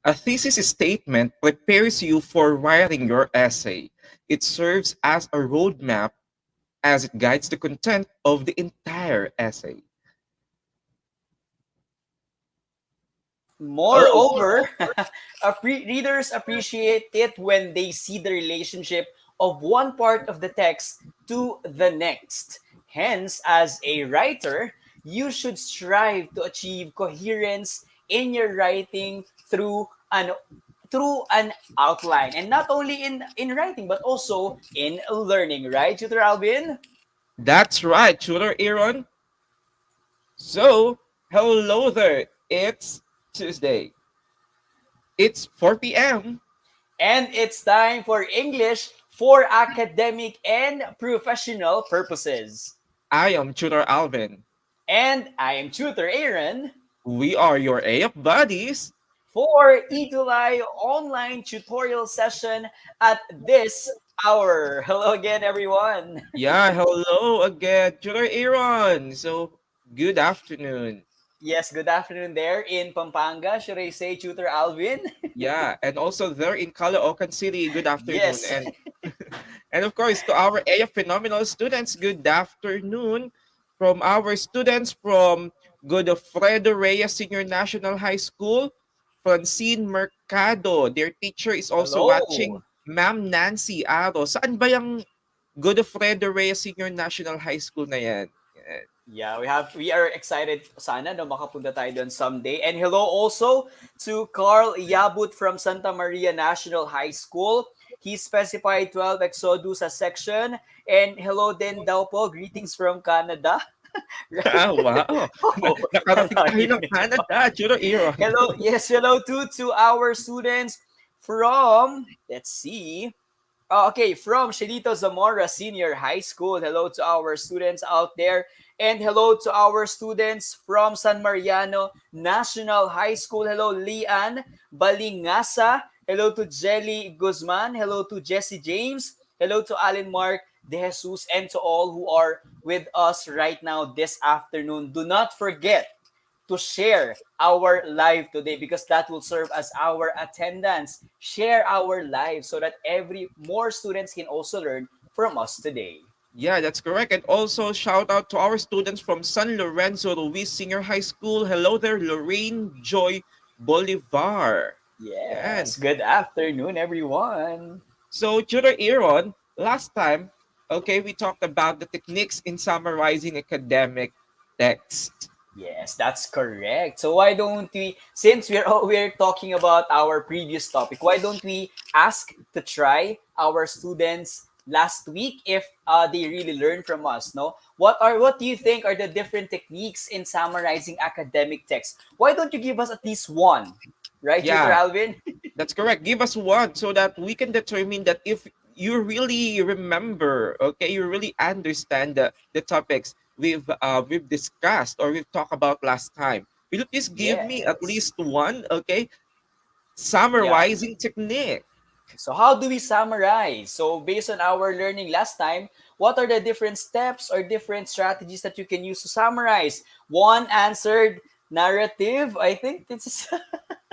A thesis statement prepares you for writing your essay. It serves as a roadmap as it guides the content of the entire essay. Oh, Moreover, readers appreciate it when they see the relationship of one part of the text to the next. Hence, as a writer, you should strive to achieve coherence in your writing through an outline, and not only in writing but also in learning, right, Tutor Alvin? that's right, Tutor Aaron. So, hello there. It's Tuesday. It's 4 p.m. And it's time for English for academic and professional purposes. I am Tutor Alvin. And I am Tutor Aaron We are your AF buddies. for eTulay online tutorial session at this hour. Hello again, everyone. Yeah, hello again, Tutor Aaron. So, good afternoon. Yes, good afternoon there in Pampanga. Should I say Tutor Alvin? Yeah, and also there in Caloocan City, good afternoon. Yes. And of course, to our AF Phenomenal students, good afternoon. From our students from Godofredo Reyes Senior National High School, Francine Mercado. Their teacher is also watching, Hello. Ma'am Nancy Aro. Saan ba yung Godofredo Reyes Senior National High School na yan? Yan. Yeah, we are excited sana no makapunta tayo doon someday. And hello also to Carl Yabut from Santa Maria National High School. He specified 12 Exodus sa section. And hello din daw po, greetings from Canada. Right? Ah, wow. Oh, Nakarating tayo ng Canada, Churo Aaron. hello, yes, hello to our students from, let's see, okay, from Shelito Zamora Senior High School. Hello to our students out there. And hello to our students from San Mariano National High School. Hello, Lian Balingasa. Hello to Jelly Guzman. Hello to Jesse James. Hello to Alan Mark De Jesus and to all who are with us right now this afternoon. Do not forget to share our live today because that will serve as our attendance. Share our live so that every more students can also learn from us today. Yeah, that's correct. And also shout out to our students from San Lorenzo Ruiz Senior High School. Hello there, Lorraine Joy Bolivar. Yan. Yes, good afternoon, everyone. So, Tutor Aaron, last time, okay, we talked about the techniques in summarizing academic text. Yes, that's correct. So why don't we, since we're talking about our previous topic, why don't we ask to try our students last week if they really learn from us? No, what do you think are the different techniques in summarizing academic text? Why don't you give us at least one, right, Tutor Yeah, Alvin? that's correct. Give us one so that we can determine that if you really remember, okay, you really understand the topics we've discussed or we've talked about last time. Will you please give me at Yes. least one, okay, Yeah. summarizing technique? So how do we summarize? So based on our learning last time, what are the different steps or different strategies that you can use to summarize? One answered narrative. I think this is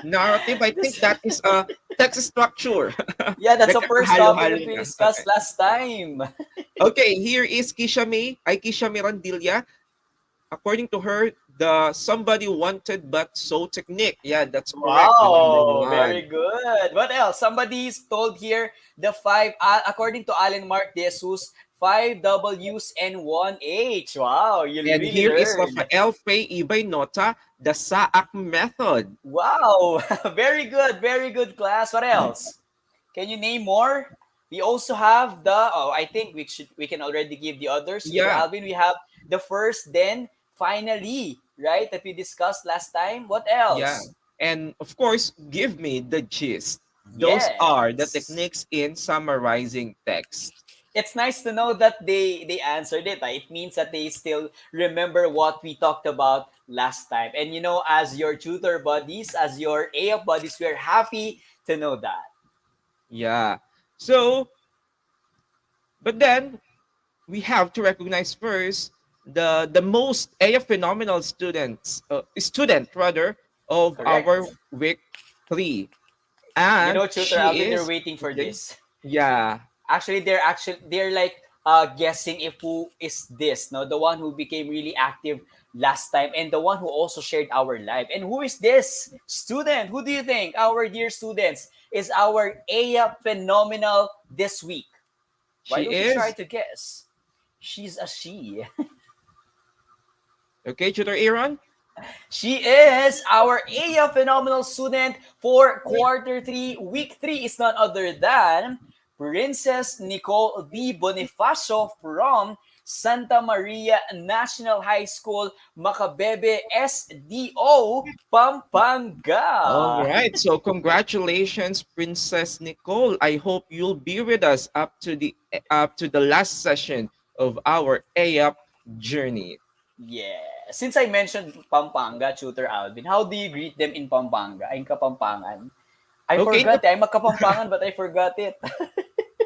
Narrative, I think this. that is a text structure. Yeah, that's the first topic Nagkakahalo-halo that we na. discussed last time. Okay, here is Kisha May Randilla. According to her, the somebody wanted but so technique. Yeah, that's correct. The number Wow, very one. good. What else? Somebody's told here the five, according to Alan Mark De Jesus, five W's and one H. Wow, you And really here is learned. Rafael Frey Ibay Nota, the SAAC method. Wow, very good class. What else? Can you name more? We also have I think we can already give the others. Tutor Yeah, Alvin, we have the first, then finally, right? That we discussed last time. What yeah. else? And of course, give me the gist. Those are the Yes. techniques in summarizing text. It's nice to know that they answered it. It means that they still remember what we talked about last time. And as your tutor buddies, as your AF buddies, we're happy to know that. Yeah. So, but then we have to recognize first the most AF phenomenal student rather of our Correct. week. 3. You And know, Tutor she Alvin, they're is, waiting for okay, this. yeah, They're like guessing if who is this, no, the one who became really active last time and the one who also shared our live. And who is this student? Who do you think, our dear students, is our Aya Phenomenal this week? Why she don't you try is. to guess? She's a she. Okay, Tutor Aaron? She is our Aya Phenomenal student for quarter 3. Week 3 is none other than Princess Nicole B. Bonifacio from Santa Maria National High School, Macabebe SDO, All Pampanga. right. So congratulations, Princess Nicole. I hope you'll be with us up to the last session of our AAP journey. Yeah. Since I mentioned Pampanga, Tutor Alvin, how do you greet them in Pampanga, in Kapampangan? I Okay, forgot it. I'm a Kapampangan, but I forgot it.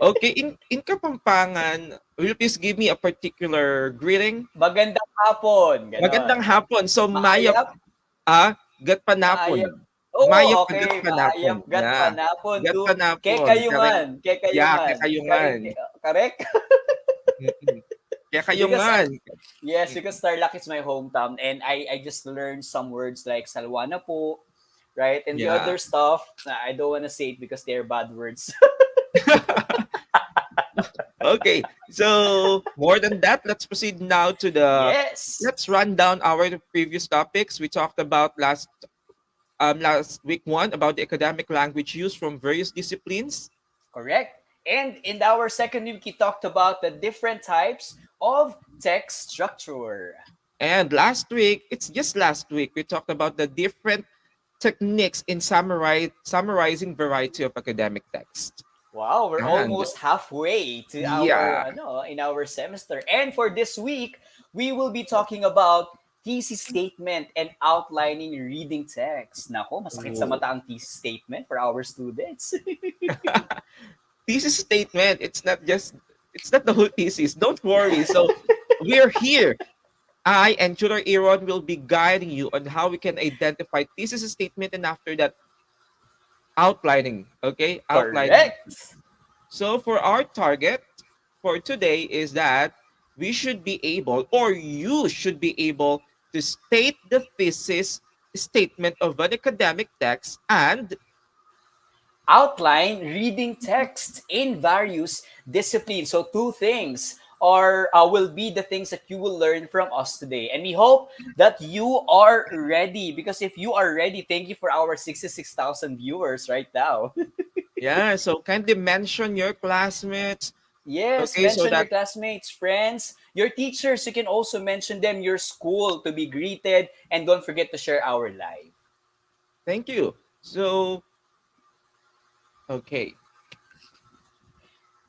okay, in Kapampangan, will you please give me a particular greeting? Magandang hapon, Magandang gano'n. hapon. So mayap Maayap, gatpanapon. maayap. Oo, Mayap ka okay, gatpanapon. maayap gat Yeah. panapon to Gatpanapon. Correct. kekayungan, Yeah, kekayungan. kakayungan. Correct? Mm-mm. Because Kakayungan. yes, Mm. because Tarlac is my hometown and I just learned some words like salwa na po, right? And the Yeah. other stuff, I don't want to say it because they're bad words. Okay, so more than that, let's proceed now to the. Yes. Let's run down our previous topics. We talked about last week one about the academic language used from various disciplines, Correct. And in our second week, we talked about the different types of text structure. and it's just last week we talked about the different techniques in summarizing variety of academic text. Wow, we're And almost halfway to our yeah, in our semester. And for this week, we will be talking about thesis statement and outlining reading text. Nako, masakit sa oh. mata ang thesis statement for our students. Thesis statement. It's not the whole thesis. Don't worry. So we're here. I and Tutor Aaron will be guiding you on how we can identify thesis statement and after that outlining. Okay, outlining. Correct. So for our target for today is that we should be able, or you should be able, to state the thesis statement of an academic text and Outline reading text in various disciplines. So two things are will be the things that you will learn from us today. And we hope that you are ready because if you are ready, thank you for our 66,000 viewers right now. yeah. So kindly mention your classmates. Yes, Okay, so mention your that classmates, friends, your teachers. You can also mention them, your school to be greeted. And don't forget to share our live. thank you. So okay,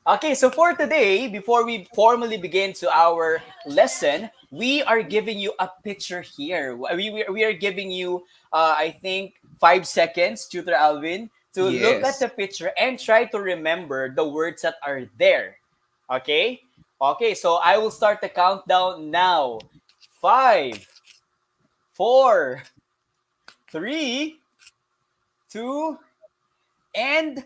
Okay, so for today, before we formally begin to our lesson, we are giving you a picture here. We are giving you, I think, 5 seconds, Tutor Alvin, to look at yes. the picture and try to remember the words that are there. Okay? Okay, so I will start the countdown now. Five, four, three, two, and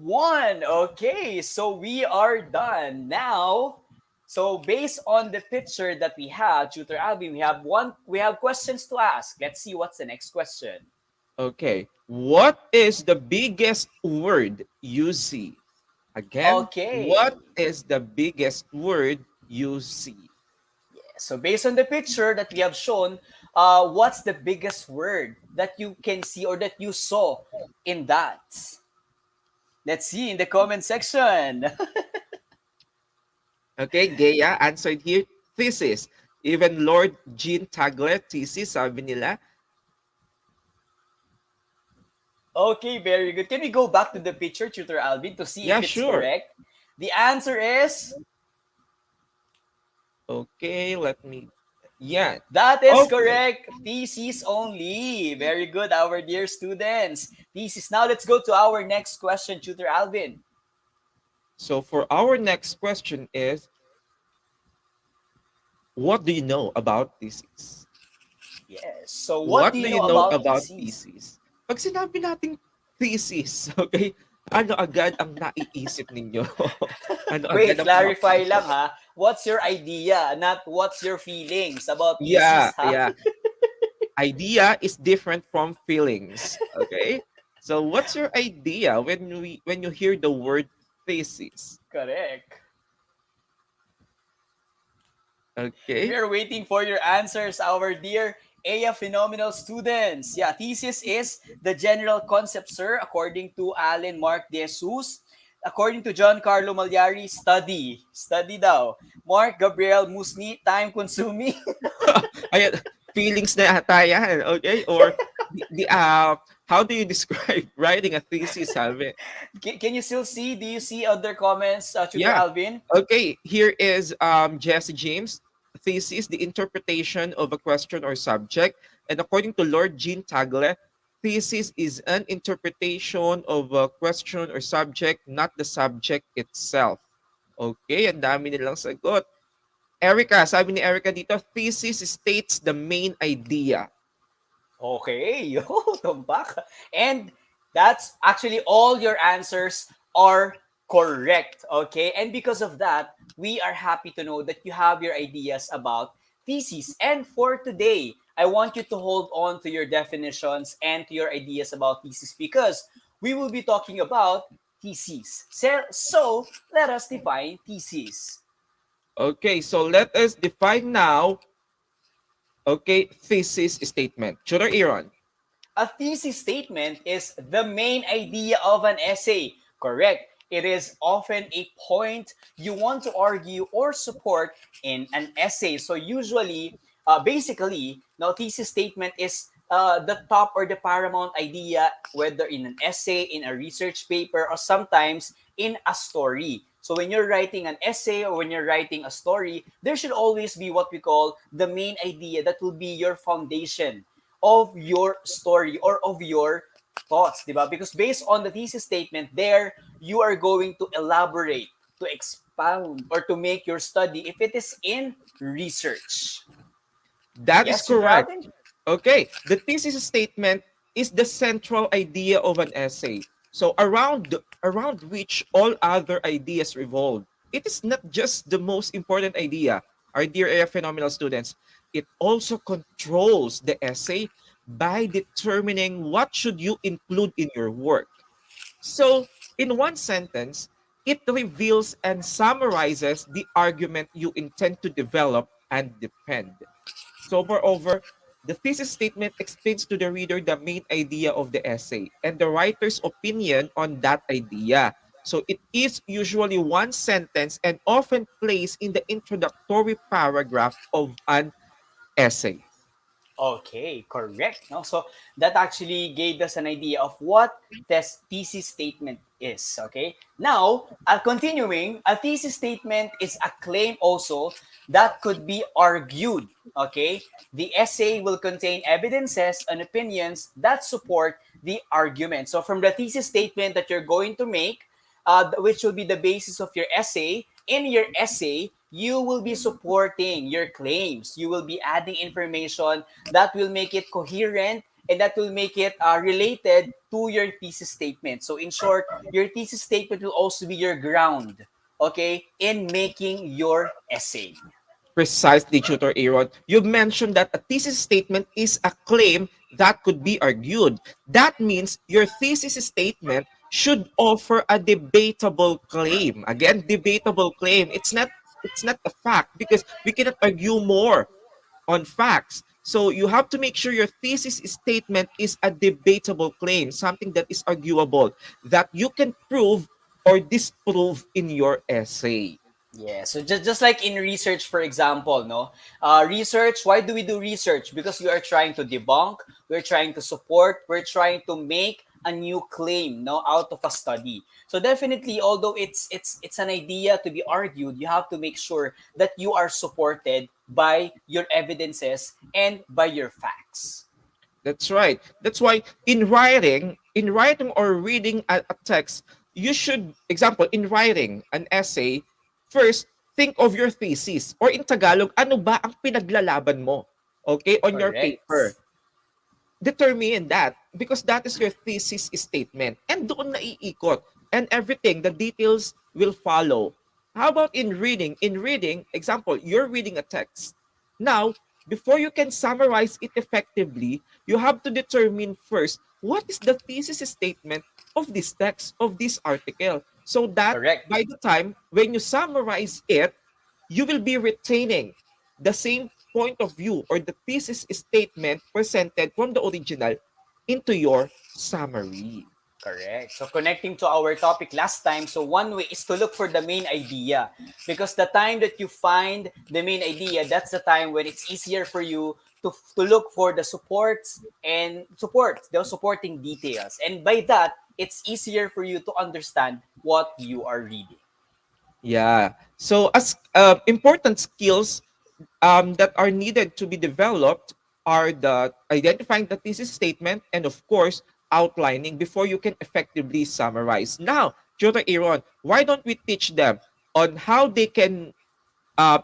one. Okay, so we are done. Now, so based on the picture that we have, Tutor Alvin, we have questions to ask. Let's see what's the next question. Okay. What is the biggest word you see? Again, what Okay. is the biggest word you see? So based on the picture that we have shown, what's the biggest word that you can see or that you saw in that? Let's see in the comment section. Okay, Gaya answered here, thesis. Even Lord Jean Tagler, thesis, sabi nila. Okay, very good. Can we go back to the picture, Tutor Alvin, to see Yeah, if it's sure. correct? The answer is Okay, let me. Yeah. that is Okay. correct. Thesis only. Very good, our dear students. Thesis. Now let's go to our next question, Tutor Alvin. So for our next question is, what do you know about thesis? Yes. So what What do do you you know know about about thesis? thesis? Pag sinabi natin thesis, okay, ano agad ang naiisip ninyo? Ano agad Wait, ang clarify pumapasok? lang ha. What's your idea, not what's your feelings about Yeah, thesis ha? yeah. Idea is different from feelings, okay? So what's your idea when you hear the word thesis? Correct. We Okay? are waiting for your answers, our dear EA Phenomenal students. Yeah, thesis is the general concept, sir, according to Alan Mark De Jesus. According to John Carlo Magliari, study. Study daw. Mark Gabriel Musni, time consuming. Ayan, feelings na ata yan, okay? Or how do you describe writing a thesis, Salve? Can you still see? Do you see other comments, Tutor Yeah. Alvin? Okay, here is Jesse James. Thesis, the interpretation of a question or subject. And according to Lord Jean Tagle, thesis is an interpretation of a question or subject, not the subject itself. Okay, ang dami nilang sagot. Erica, sabi ni Erica dito, thesis states the main idea. Okay, yo, tumpak. And that's actually all your answers are correct. Okay, and because of that, we are happy to know that you have your ideas about thesis. And for today, I want you to hold on to your definitions and to your ideas about thesis because we will be talking about thesis. So let us define thesis. Okay, so let us define now, okay, thesis statement. Tutor Aaron. A thesis statement is the main idea of an essay. Correct. It is often a point you want to argue or support in an essay. So usually, basically, now thesis statement is the top or the paramount idea, whether in an essay, in a research paper, or sometimes in a story. So when you're writing an essay or when you're writing a story, there should always be what we call the main idea that will be your foundation of your story or of your thoughts, di ba? Because based on the thesis statement there, you are going to elaborate, to expound, or to make your study if it is in research. That is Yes, Tutor correct. Alvin? Okay, the thesis statement is the central idea of an essay. So around which all other ideas revolve. It is not just the most important idea, our dear AF phenomenal students. It also controls the essay by determining what should you include in your work. So, in one sentence, it reveals and summarizes the argument you intend to develop and defend. So, moreover, the thesis statement explains to the reader the main idea of the essay and the writer's opinion on that idea. So, it is usually one sentence and often placed in the introductory paragraph of an essay. Okay, correct. No? So that actually gave us an idea of what this thesis statement is. Okay. Now, continuing, a thesis statement is a claim also that could be argued. Okay. The essay will contain evidences and opinions that support the argument. So from the thesis statement that you're going to make, which will be the basis of your essay, in your essay, you will be supporting your claims. You will be adding information that will make it coherent and that will make it related to your thesis statement. So, in short, your thesis statement will also be your ground, okay, in making your essay. Precisely, Tutor Aaron. You've mentioned that a thesis statement is a claim that could be argued. That means your thesis statement should offer a debatable claim. Again, debatable claim. It's not a fact because we cannot argue more on facts. So you have to make sure your thesis statement is a debatable claim, something that is arguable, that you can prove or disprove in your essay. Yeah, so just like in research, for example, no, research. Why do we do research? Because we are trying to debunk, we're trying to support, we're trying to make a new claim, no, out of a study. So definitely, although it's an idea to be argued, you have to make sure that you are supported by your evidences and by your facts. That's right. That's why in writing or reading a text, you should, example, in writing an essay, first think of your thesis. Or in Tagalog, ano ba ang pinaglalaban mo? Okay, on your paper. Correct. determine that because that is your thesis statement. And doon na iikot. And everything, the details will follow. How about in reading? In reading, example, you're reading a text. Now, before you can summarize it effectively, you have to determine first what is the thesis statement of this text, of this article. So that Correct. by the time when you summarize it, you will be retaining the same point of view or the thesis statement presented from the original into your summary. Correct. So connecting to our topic last time, so one way is to look for the main idea because the time that you find the main idea, that's the time when it's easier for you to look for the supports and support, the supporting details. And by that, it's easier for you to understand what you are reading. Yeah. So as important skills that are needed to be developed are the identifying the thesis statement and of course outlining before you can effectively summarize. Now, Tutor Aaron, why don't we teach them on how they can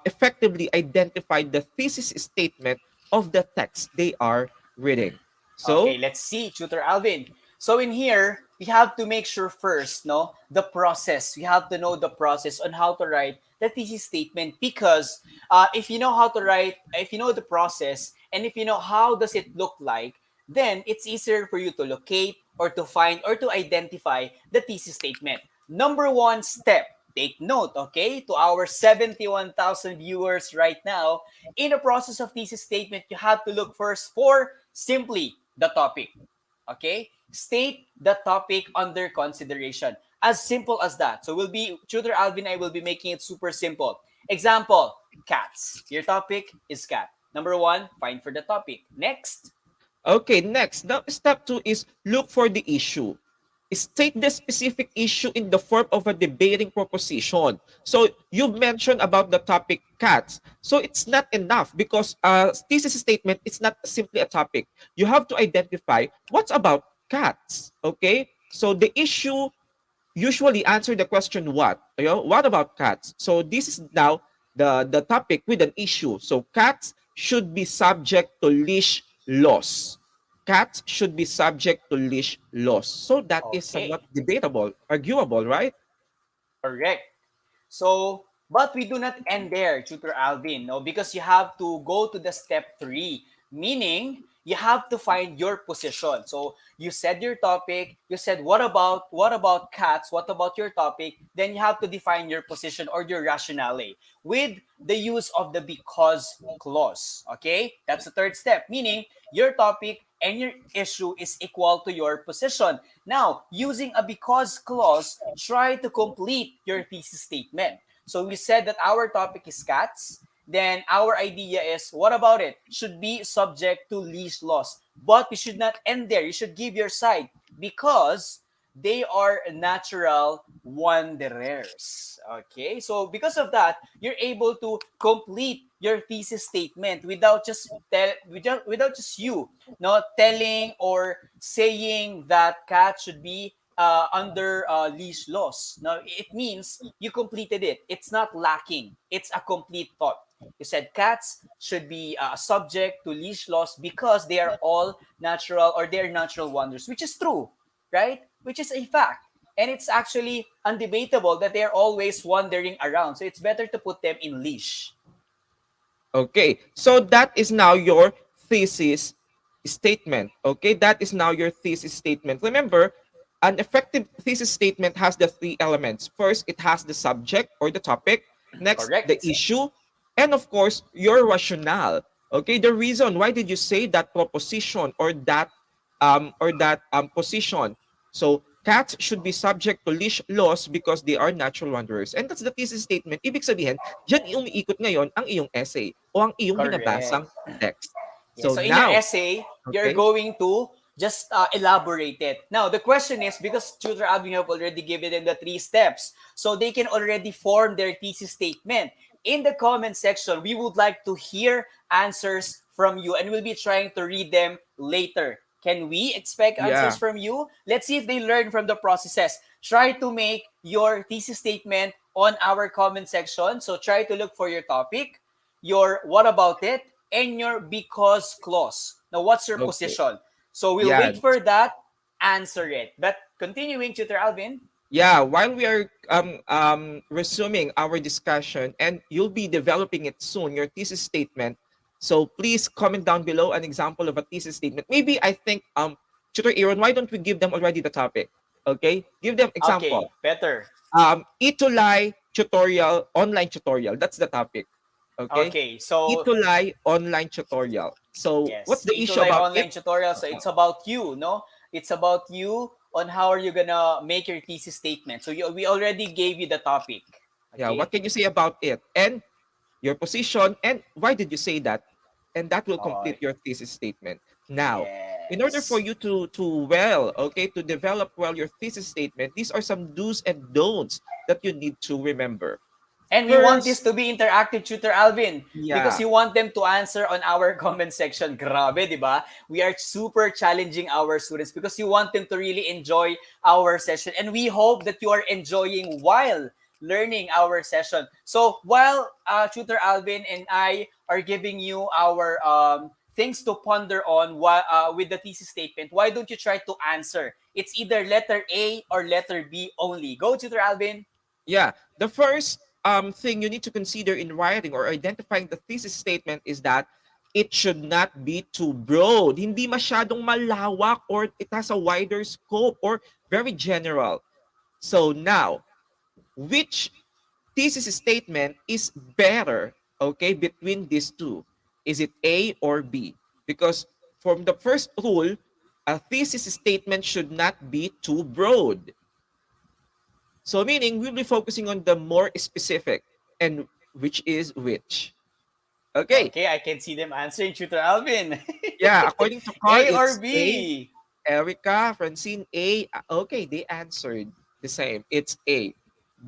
effectively identify the thesis statement of the text they are reading? Okay, So, let's see, Tutor Alvin. So in here, we have to make sure first, no, the process. We have to know the process on how to write the thesis statement because if you know how to write, if you know the process, and if you know how does it look like, then it's easier for you to locate or to find or to identify the thesis statement. Number one step, take note, okay, to our 71,000 viewers right now, in the process of thesis statement, you have to look first for simply the topic. Okay? State the topic under consideration. As simple as that. So we'll be, Tutor Alvin and I will be making it super simple. Example, cats. Your topic is cat. Number one, find for the topic. Next. okay, next, now step two is look for the issue. State the specific issue in the form of a debating proposition. So you've mentioned about the topic cats. So it's not enough because thesis statement is not simply a topic. You have to identify what's about cats. Okay. So the issue usually answer the question what. You know, what about cats? So this is now the topic with an issue. So cats should be subject to leash laws. Cats should be subject to leash laws. So that is somewhat Okay. debatable, arguable, right? Correct. So, but we do not end there, Tutor Alvin, no, because you have to go to the step three, meaning you have to find your position. So you said your topic, you said what about cats, what about your topic, then you have to define your position or your rationale with the use of the because clause. Okay? That's the third step, meaning your topic and your issue is equal to your position. Now, using a because clause, try to complete your thesis statement. So we said that our topic is cats. Then our idea is, what about it? Should be subject to leash laws. But you should not end there. You should give your side because they are natural wanderers. Okay, so because of that, you're able to complete your thesis statement without just you not telling or saying that cat should be under leash laws. Now it means you completed it. It's not lacking. It's a complete thought. You said cats should be subject to leash laws because they are all natural or they're natural wonders, which is true, right? Which is a fact. And it's actually undebatable that they're always wandering around. So it's better to put them in leash. Okay. So that is now your thesis statement. Okay. That is now your thesis statement. Remember, an effective thesis statement has the three elements. First, it has the subject or the topic. Next, the Correct. issue. And of course, your rationale. Okay. The reason why did you say that proposition or that position. So cats should be subject to leash laws because they are natural wanderers. And that's the thesis statement. Ibig sabihin, diyan umiikot ngayon ang iyong essay o ang iyong Correct. binabasang text. Yeah, So so in your now, essay, you're okay? going to just elaborate it. Now, the question is, because Tutor Alvin have already given them the three steps, so they can already form their thesis statement. In the comment section, we would like to hear answers from you, and we'll be trying to read them later. Can we expect answers Yeah. from you? Let's see if they learn from the processes. Try to make your thesis statement on our comment section. So try to look for your topic, your what about it, and your because clause. Now, what's your Okay. position? So we'll Yeah, wait for that, answer it. But continuing, Tutor Alvin. yeah. While we are resuming our discussion, and you'll be developing it soon, your thesis statement. So please comment down below an example of a thesis statement. Maybe I think Tutor Aaron, why don't we give them already the topic? Okay, give them Okay, example. better. Itulay tutorial, online tutorial. That's the topic. Okay, Okay, so Itulay online tutorial. So what's yes, the issue Itulay about it? online tutorial. So it's about you, no? It's about you on how are you gonna make your thesis statement. So we already gave you the topic. Yeah, what Okay. can you say about it? And your position, and why did you say that? And that will Oh, complete your thesis statement. Now, in order for yes. you to develop well your thesis statement, these are some do's and don'ts that you need to remember. And we want this First, to be interactive, Tutor Alvin, because yeah, you want them to answer on our comment section. Grabe, di ba? We are super challenging our students because you want them to really enjoy our session. And we hope that you are enjoying while learning our session. So while Tutor Alvin and I are giving you our things to ponder on with the thesis statement, why don't you try to answer? It's either letter A or letter B only. Go, Tutor Alvin. yeah. The first thing you need to consider in writing or identifying the thesis statement is that it should not be too broad. Hindi masyadong malawak, or it has a wider scope or very general. So now, which thesis statement is better, okay, between these two? Is it A or B? Because from the first rule, a thesis statement should not be too broad. So meaning we'll be focusing on the more specific, and which is which. Okay. Okay, I can see them answering, Tutor Alvin. Yeah, according to Carl, A or it's A. B? Erica, Francine, A. Okay, they answered the same. It's A.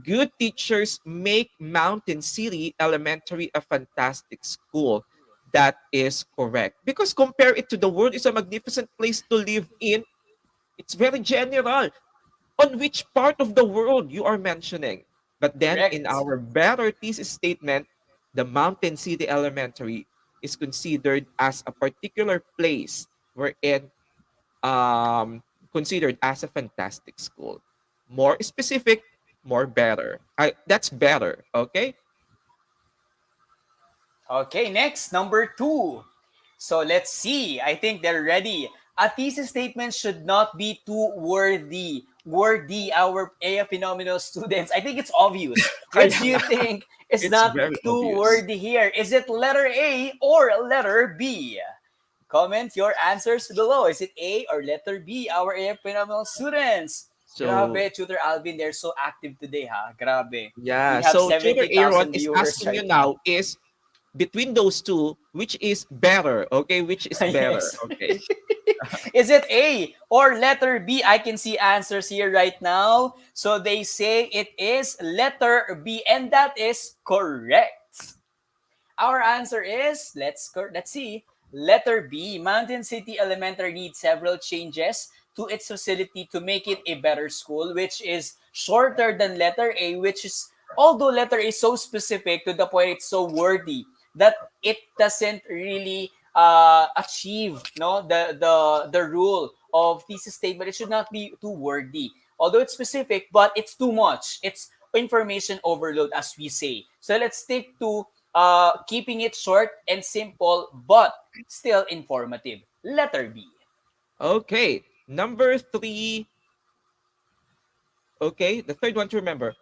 Good teachers make Mountain City Elementary a fantastic school. That is correct. Because compare it to the world is a magnificent place to live in. It's very general. On which part of the world you are mentioning? But then in Correct. our better thesis statement, the Mountain City Elementary is considered as a particular place wherein considered as a fantastic school. More specific, more better. That's better. Okay. Okay, next, number two. So let's see. I think they're ready. A thesis statement should not be too wordy. Wordy, our A phenomenal students. I think it's obvious. Which do you think is It's not very too obvious. wordy here? Is it letter A or letter B? Comment your answers below. Is it A or letter B? Our A phenomenal students. So Grabe, Tutor Alvin, they're so active today, ha? Grabe. We yeah. have So Tutor Aaron 70,000 is viewers asking you right now. now is between those two, which is better? Okay, which is better? Yes. Okay. Is it A or letter B? I can see answers here right now. So they say it is letter B, and that is correct. Our answer is let's see. Letter B. Mountain City Elementary needs several changes to its facility to make it a better school, which is shorter than letter A, which is although letter A is so specific to the point it's so wordy that it doesn't really achieve the rule of thesis statement. It should not be too wordy. Although it's specific, but it's too much. It's information overload, as we say. So let's stick to keeping it short and simple, but still informative. Letter B. Okay. Number three. Okay, the third one to remember.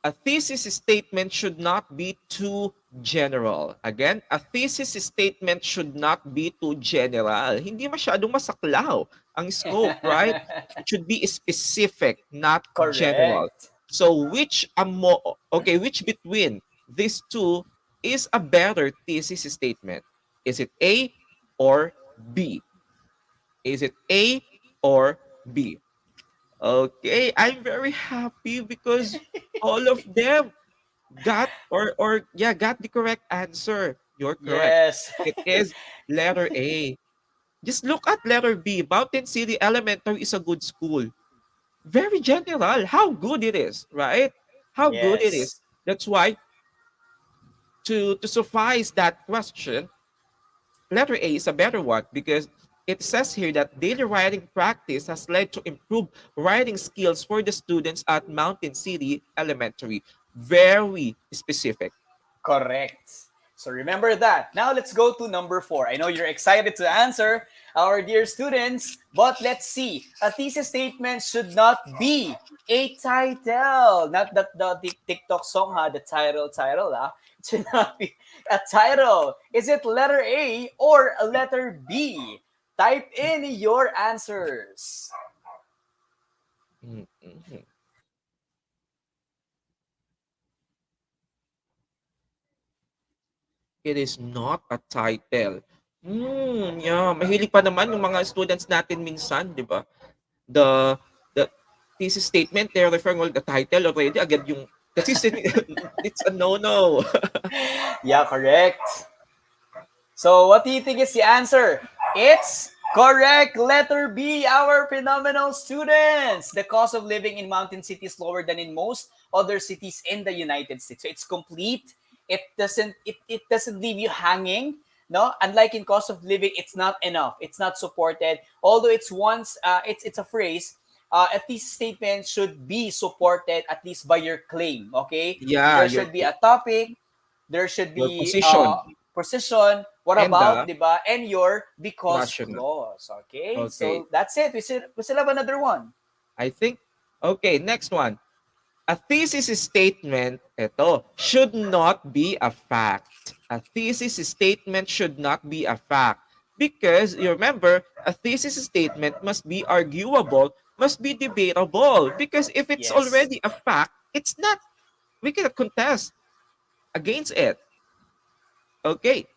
A thesis statement should not be too general. Again, a thesis statement should not be too general. Hindi masyadong masaklaw ang scope, right? It should be specific, not general. Correct. So which between these two is a better thesis statement? Is it A or B? Is it A or B? Okay, I'm very happy because all of them got the correct answer. You're correct. Yes. It is letter A. Just look at letter B. Mountain City Elementary is a good school. Very general. How good it is, right? How good it is. Yes. That's why to suffice that question, letter A is a better one because it says here that daily writing practice has led to improved writing skills for the students at Mountain City Elementary. Very specific. Correct. So remember that. Now let's go to number 4. I know you're excited to answer, our dear students, but let's see. A thesis statement should not be a title. Not that the TikTok song, ha, the title, ha. It should not be a title. Is it letter A or a letter B? Type in your answers. Mhm. It is not a title. Yeah. Mahilig pa naman yung mga students natin minsan, di ba? The thesis statement, they're referring all the title already. Agad yung, kasi it's a no-no. Yeah, correct. So, what do you think is the answer? It's correct. Letter B, our phenomenal students. The cost of living in mountain cities is lower than in most other cities in the United States. So it's complete. It doesn't leave you hanging. No, unlike in cost of living, it's not enough. It's not supported. Although it's a phrase. A thesis statement should be supported at least by your claim. Okay, Yeah, there should be a topic, there should your be position position. What and about, the di ba? And your because rational. clause. Okay? Okay. So that's it. We still have another one. I think, okay, next one. A thesis statement, ito, should not be a fact. A thesis statement should not be a fact. Because, you remember, a thesis statement must be arguable, must be debatable. Because if it's Yes. already a fact, it's not, we cannot contest against it. Okay.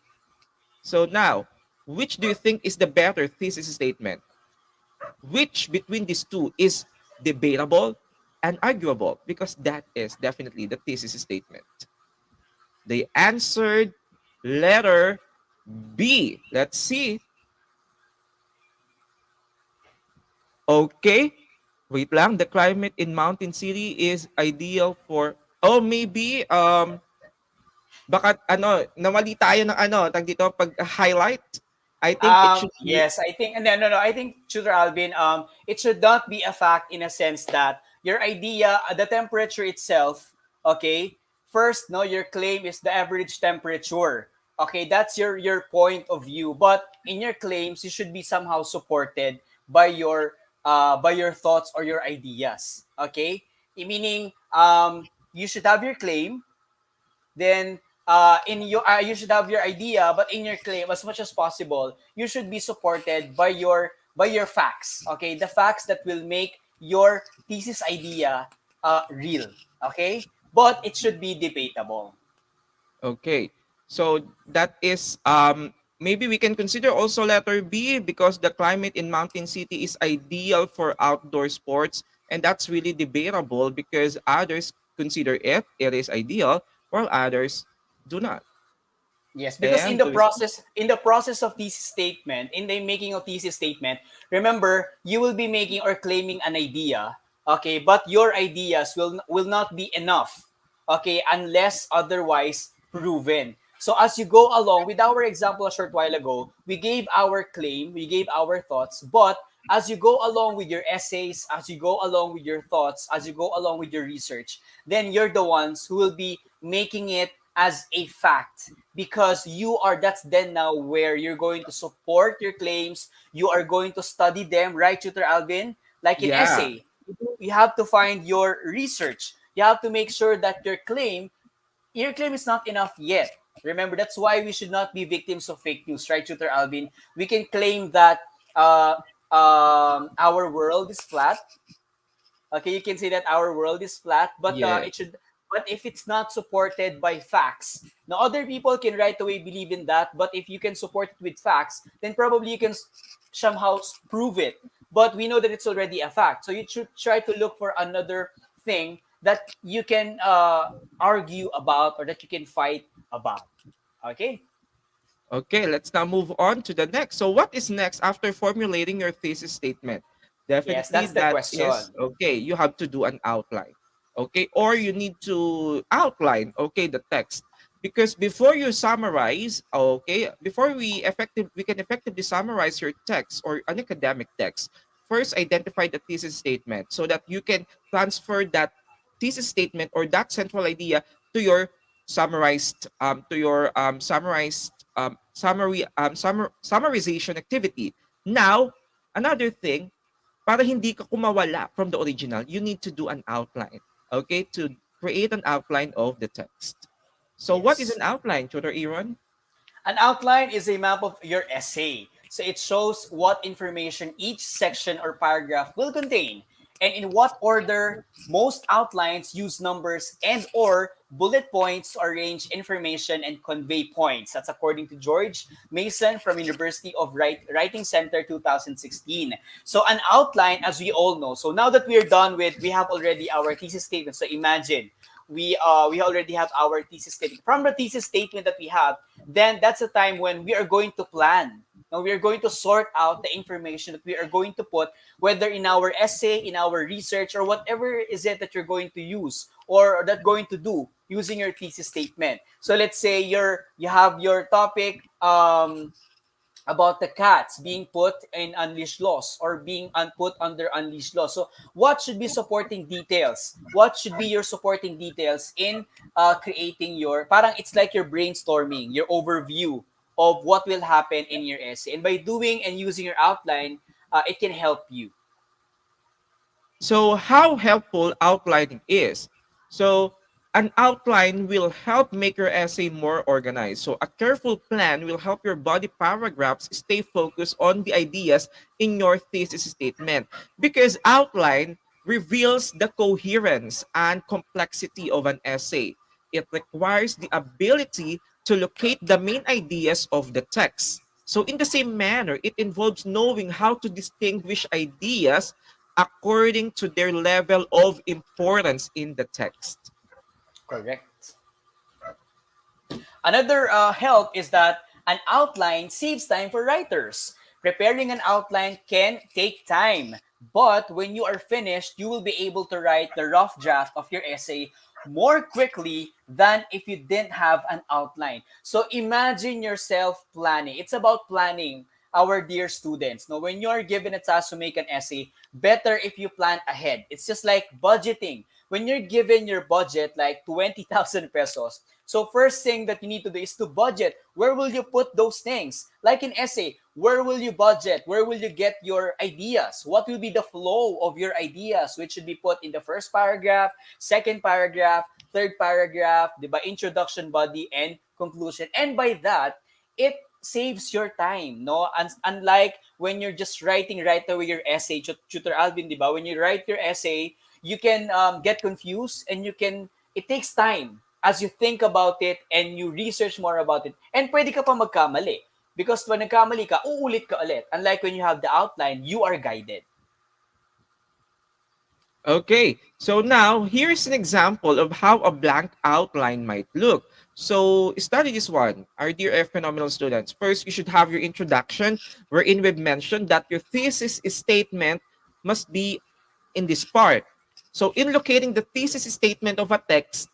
So now, which do you think is the better thesis statement? Which between these two is debatable and arguable? Because that is definitely the thesis statement. They answered letter B. Let's see. Okay. Wait lang. The climate in Mountain City is ideal for, oh, maybe baka ano, namali tayo ng ano, tag dito pag highlight. I think it should be, Yes, I think no. I think, Tutor Alvin, it should not be a fact in a sense that your idea, the temperature itself, okay. First, no, your claim is the average temperature. Okay, that's your point of view. But in your claims, you should be somehow supported by your thoughts or your ideas. Okay, meaning you should have your claim, then you should have your idea, but in your claim, as much as possible, you should be supported by your facts. Okay, the facts that will make your thesis idea real. Okay, but it should be debatable. okay. So that is maybe we can consider also letter B because the climate in Mountain City is ideal for outdoor sports, and that's really debatable because others consider it is ideal while others do not. Yes, because in And the do process in the process of thesis statement, in the making of thesis statement, remember you will be making or claiming an idea, okay, but your ideas will not be enough, okay, unless otherwise proven. So as you go along with our example a short while ago, we gave our claim, we gave our thoughts, but as you go along with your essays, as you go along with your thoughts, as you go along with your research, then you're the ones who will be making it as a fact, because you are that's then now where you're going to support your claims, you are going to study them, right, Tutor Alvin? Like in yeah. essay, you have to find your research, you have to make sure that your claim is not enough yet. Remember, that's why we should not be victims of fake news, right, Tutor Alvin? We can claim that uh, our world is flat. Okay, you can say that our world is flat, but Yeah. it should. But if it's not supported by facts, now other people can right away believe in that. But if you can support it with facts, then probably you can somehow prove it. But we know that it's already a fact, so you should try to look for another thing that you can argue about or that you can fight about. Okay. Okay, let's now move on to the next. So what is next after formulating your thesis statement? Yes, Definitely that's the that is question. okay, you have to do an outline. Okay, or you need to outline okay the text. Because before you summarize, okay, before we can effectively summarize your text or an academic text, first identify the thesis statement so that you can transfer that thesis statement or that central idea to your summarized summarization activity. Now, another thing, para hindi ka kumawala from the original, you need to do an outline, okay, to create an outline of the text. So what is Yes. an outline, Tutor Aaron? An outline is a map of your essay. So it shows what information each section or paragraph will contain and in what order. Most outlines use numbers and or bullet points to arrange information and convey points. That's according to George Mason from University of Writing Center 2016. So an outline, as we all know. So now that we're done with, we have already our thesis statement. So imagine we already have our thesis statement. From the thesis statement that we have, then that's the time when we are going to plan. Now we are going to sort out the information that we are going to put, whether in our essay, in our research, or whatever is it that you're going to use or that going to do using your thesis statement. So let's say you have your topic about the cats being put in unleashed laws or being put under unleashed laws. So, what should be supporting details? What should be your supporting details in creating your, parang it's like your brainstorming, your overview of what will happen in your essay. And by doing and using your outline, it can help you. So how helpful outlining is. So an outline will help make your essay more organized. So a careful plan will help your body paragraphs stay focused on the ideas in your thesis statement because outline reveals the coherence and complexity of an essay. It requires the ability to locate the main ideas of the text. So in the same manner, it involves knowing how to distinguish ideas according to their level of importance in the text. Correct. Another help is that an outline saves time for writers. Preparing an outline can take time, but when you are finished, you will be able to write the rough draft of your essay more quickly than if you didn't have an outline. So imagine yourself planning. It's about planning, our dear students. Now, when you are given a task to make an essay, better if you plan ahead. It's just like budgeting. When you're given your budget like 20,000 pesos, so first thing that you need to do is to budget. Where will you put those things? Like an essay, where will you budget? Where will you get your ideas? What will be the flow of your ideas, which should be put in the first paragraph, second paragraph, third paragraph, diba? Introduction, body, and conclusion. And by that, it saves your time, no? Unlike when you're just writing right away your essay, Tutor Alvin, diba? When you write your essay, you can get confused and it takes time as you think about it and you research more about it. And pwede ka pa magkamali. Because when nagkamali ka, uulit ka ulit. Unlike when you have the outline, you are guided. Okay, so now here's an example of how a blank outline might look. So study this one, our dear F phenomenal students. First, you should have your introduction, wherein we've mentioned that your thesis statement must be in this part. So in locating the thesis statement of a text,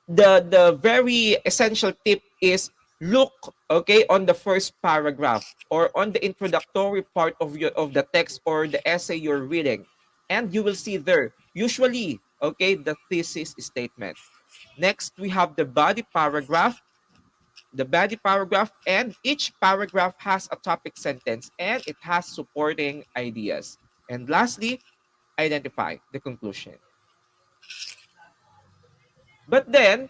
the very essential tip is look, okay, on the first paragraph or on the introductory part of the text or the essay you're reading, and you will see there usually, okay, the thesis statement. Next, we have the body paragraph, and each paragraph has a topic sentence and it has supporting ideas. And lastly, identify the conclusion. But then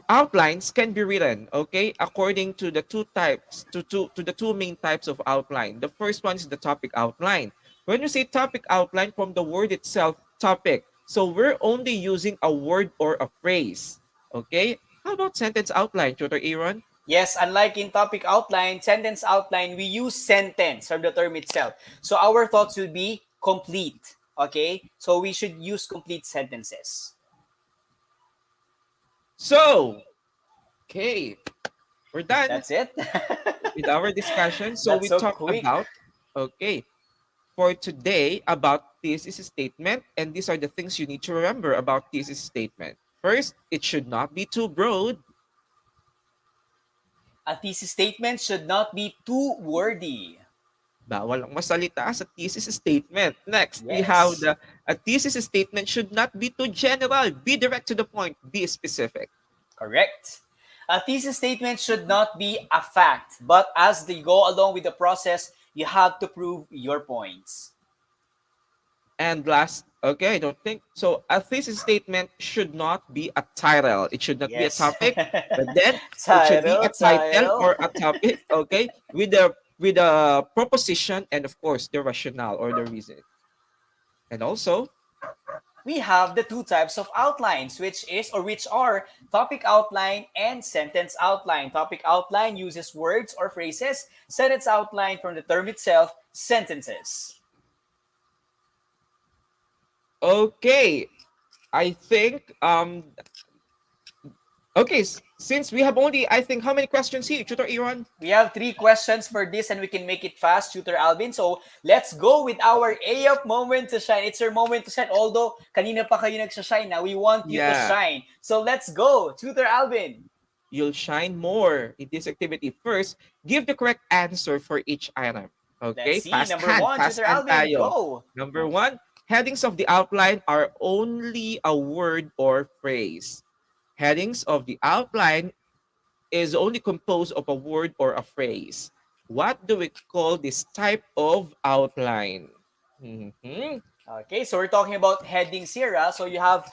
outlines can be written, okay, according to the two main types of outline. The first one is the topic outline. When you say topic outline, from the word itself, topic, so we're only using a word or a phrase. Okay, how about sentence outline, Tutor Aaron? Yes, unlike in topic outline, sentence outline, we use sentence or the term itself. So our thoughts will be complete. Okay? So we should use complete sentences. So okay, we're done That's it. with our discussion. So That's we so talked quick. about, okay, for today about thesis statement, and these are the things you need to remember about thesis statement. First, it should not be too broad. A thesis statement should not be too wordy. Bawal ang masalita sa thesis statement. Next, we have Yes, a thesis statement should not be too general. Be direct to the point. Be specific. correct. A thesis statement should not be a fact, but as they go along with the process, you have to prove your points. And last, okay, I don't think so. A thesis statement should not be a title. It should not be a Yes. topic, but then it should be Title, a title title. or a topic, okay, with a proposition and of course the rationale or the reason. And also, We have the two types of outlines, which are topic outline and sentence outline. Topic outline uses words or phrases. Sentence outline from the term itself, sentences. okay, I think okay, since we have only I think how many questions here, Tutor Aaron? We have 3 questions for this and we can make it fast, Tutor Alvin. So, let's go with our AF moment to shine. It's your moment to shine. Although, kanina pa kayo nagsashine na, we want you to Yeah. shine. So, let's go, Tutor Alvin. You'll shine more in this activity. First, give the correct answer for each item. Okay, Let's see. Number one, fast Tutor hand Alvin, tayo. go. Number one, headings of the outline are only a word or phrase. Headings of the outline is only composed of a word or a phrase. What do we call this type of outline? Mhm. Okay, so we're talking about headings here. So you have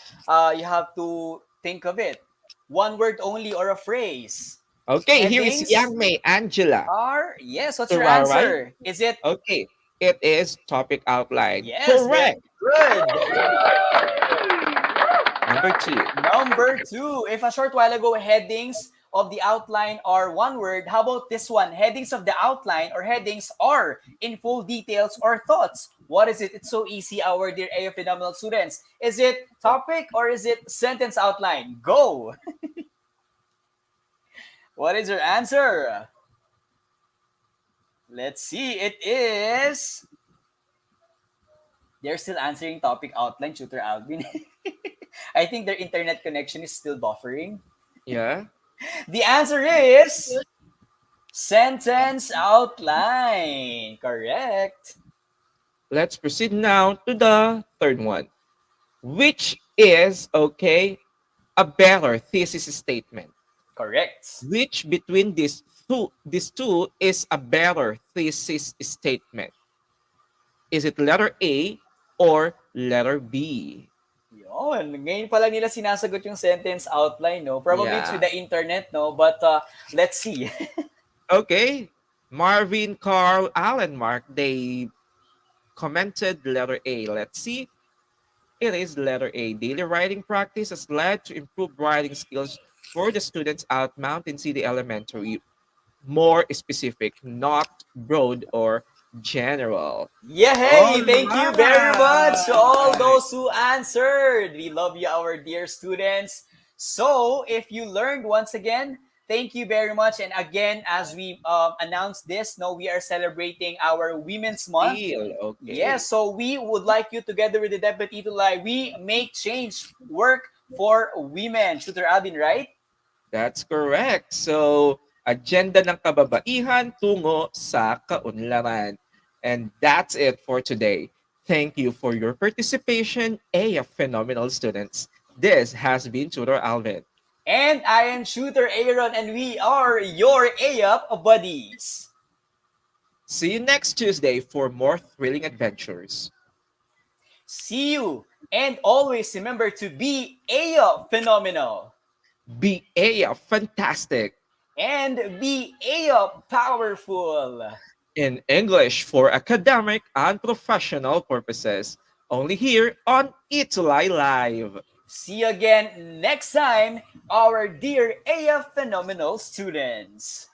to think of it. One word only or a phrase. Okay, here is Headings Yang Mei Angela. are yes. What's your Right, right? answer? Is it Okay, it is topic outline. yes? Very Correct. good. Number two. Number two. If a short while ago headings of the outline are one word, how about this one? Headings of the outline or headings are in full details or thoughts. What is it? It's so easy, our dear AO phenomenal students. Is it topic or is it sentence outline? Go. What is your answer? Let's see. It is. They're still answering topic outline, Tutor Alvin. I think their internet connection is still buffering. Yeah. The answer is sentence outline. Correct. Let's proceed now to the third one, which is, okay, a better thesis statement. Correct. Which between these two is a better thesis statement? Is it letter A or letter B? Yun. Ngayon pa lang nila sinasagot yung sentence outline, no? Probably it's Yeah. with the internet, no? But let's see. Okay. Marvin, Carl, Alan, Mark, they commented letter A. Let's see. It is letter A. Daily writing practice has led to improved writing skills for the students at Mountain City Elementary. More specific, not broad or general. Yeah, hey, All thank you very much to all right. those who answered. We love you, our dear students. So, if you learned once again, thank you very much. And again, as we announced this, no, we are celebrating our Women's Month. Still, okay. Yes, so we would like you, together with the Deputy Tulay, we make change work for women. Tutor Alvin, right? That's correct. So, agenda ng kababaihan tungo sa kaunlaran. And that's it for today. Thank you for your participation, phenomenal students. This has been Tutor Alvin. And I am Shooter Aaron, and we are your AUP buddies. See you next Tuesday for more thrilling adventures. See you, and always remember to be AUP phenomenal. Be fantastic. And be AUP powerful. In English for academic and professional purposes. Only here on Itulay Live. See you again next time, our dear AF phenomenal students.